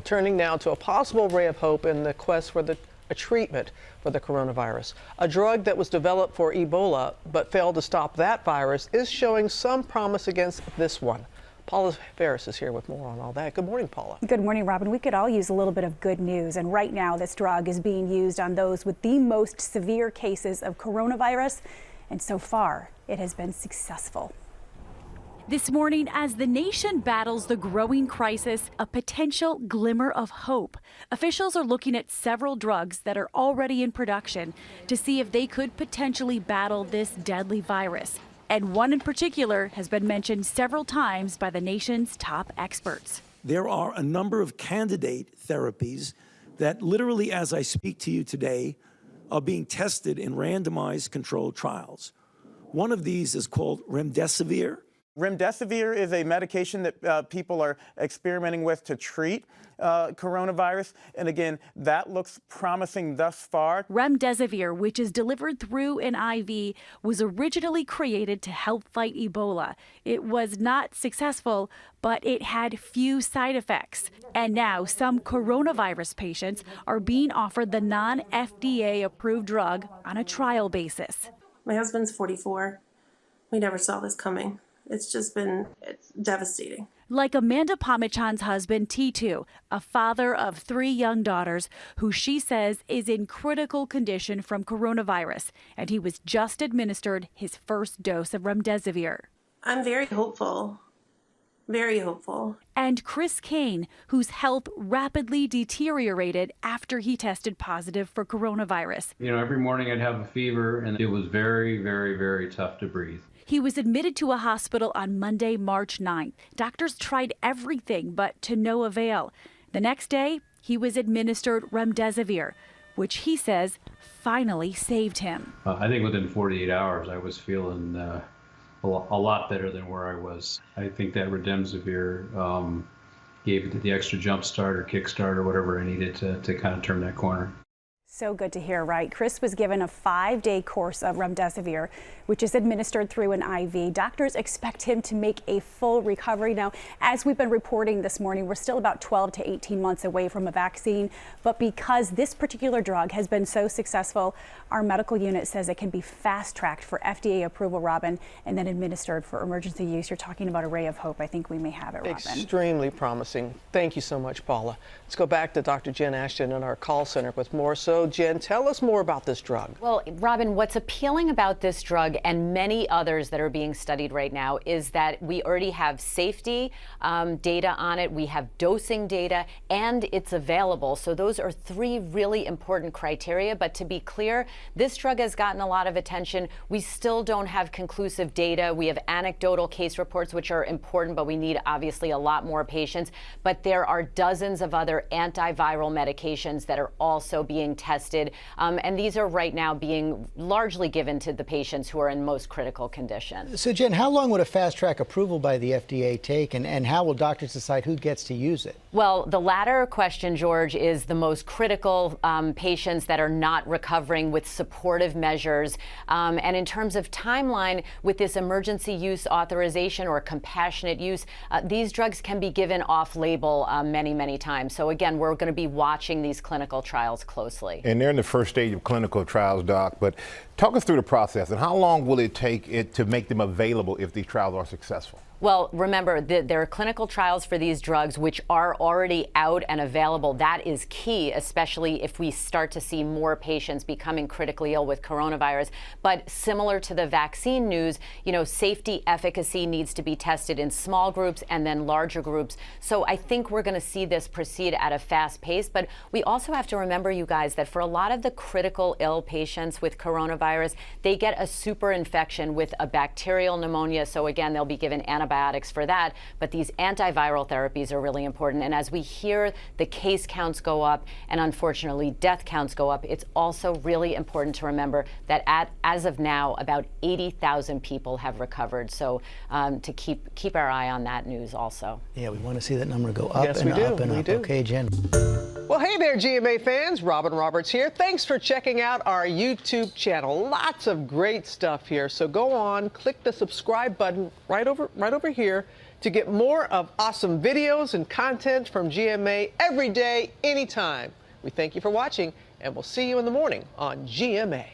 Turning now to a possible ray of hope in the quest for a treatment for the coronavirus. A drug that was developed for Ebola but failed to stop that virus is showing some promise against this one. Paula Ferris is here with more on all that. Good morning, Paula. Good morning, Robin. We could all use a little bit of good news. And right now, this drug is being used on those with the most severe cases of coronavirus. And so far, it has been successful. This morning, as the nation battles the growing crisis, a potential glimmer of hope. Officials are looking at several drugs that are already in production to see if they could potentially battle this deadly virus. And one in particular has been mentioned several times by the nation's top experts. There are a number of candidate therapies that literally, as I speak to you today, are being tested in randomized controlled trials. One of these is called remdesivir. Remdesivir is a medication that people are experimenting with to treat coronavirus. And again, that looks promising thus far. Remdesivir, which is delivered through an IV, was originally created to help fight Ebola. It was not successful, but it had few side effects. And now some coronavirus patients are being offered the non-FDA approved drug on a trial basis. My husband's 44. We never saw this coming. It's devastating. Like Amanda Pomichan's husband, T2, a father of 3 young daughters, who she says is in critical condition from coronavirus, and he was just administered his first dose of remdesivir. I'm very hopeful. Very hopeful. And Chris Kane, whose health rapidly deteriorated after he tested positive for coronavirus. You know, every morning I'd have a fever, and it was very, very, very tough to breathe. He was admitted to a hospital on Monday, March 9th. Doctors tried everything, but to no avail. The next day, he was administered remdesivir, which he says finally saved him. I think within 48 hours, I was feeling a lot better than where I was. I think that remdesivir gave it the extra jump start or kick start or whatever I needed to kind of turn that corner. So good to hear, right? Chris was given a 5-day course of remdesivir, which is administered through an IV. Doctors expect him to make a full recovery. Now, as we've been reporting this morning, we're still about 12 to 18 months away from a vaccine. But because this particular drug has been so successful, our medical unit says it can be fast-tracked for FDA approval, Robin, and then administered for emergency use. You're talking about a ray of hope. I think we may have it, Robin. Extremely promising. Thank you so much, Paula. Let's go back to Dr. Jen Ashton in our call center with more. So, Jen, tell us more about this drug. Well, Robin, what's appealing about this drug and many others that are being studied right now is that we already have safety data on it, we have dosing data, and it's available. So those are 3 really important criteria. But to be clear, this drug has gotten a lot of attention. We still don't have conclusive data. We have anecdotal case reports, which are important, but we need obviously a lot more patients. But there are dozens of other antiviral medications that are also being tested. And these are right now being largely given to the patients who are in most critical condition. So, Jen, how long would a fast-track approval by the FDA take, and how will doctors decide who gets to use it? Well, the latter question, George, is the most critical patients that are not recovering with supportive measures. And in terms of timeline, with this emergency use authorization or compassionate use, these drugs can be given off-label many, many times. So again, we're going to be watching these clinical trials closely. And they're in the first stage of clinical trials, Doc, but talk us through the process and how long will it take it to make them available if these trials are successful? Well, remember, there are clinical trials for these drugs which are already out and available. That is key, especially if we start to see more patients becoming critically ill with coronavirus. But similar to the vaccine news, you know, safety efficacy needs to be tested in small groups and then larger groups. So I think we're going to see this proceed at a fast pace. But we also have to remember, you guys, that for a lot of the critical ill patients with coronavirus, they get a super infection with a bacterial pneumonia. So again, they'll be given antibiotics for that, but these antiviral therapies are really important. And as we hear the case counts go up and unfortunately death counts go up, it's also really important to remember that as of now, about 80,000 people have recovered. So to keep our eye on that news also. Yeah, we want to see that number go up Yes, and we do. up and We up. do. Okay, Jen. Well, hey there, GMA fans. Robin Roberts here. Thanks for checking out our YouTube channel. Lots of great stuff here. So go on, click the subscribe button right over here. To get more of awesome videos and content from GMA every day, anytime. We thank you for watching, and we'll see you in the morning on GMA.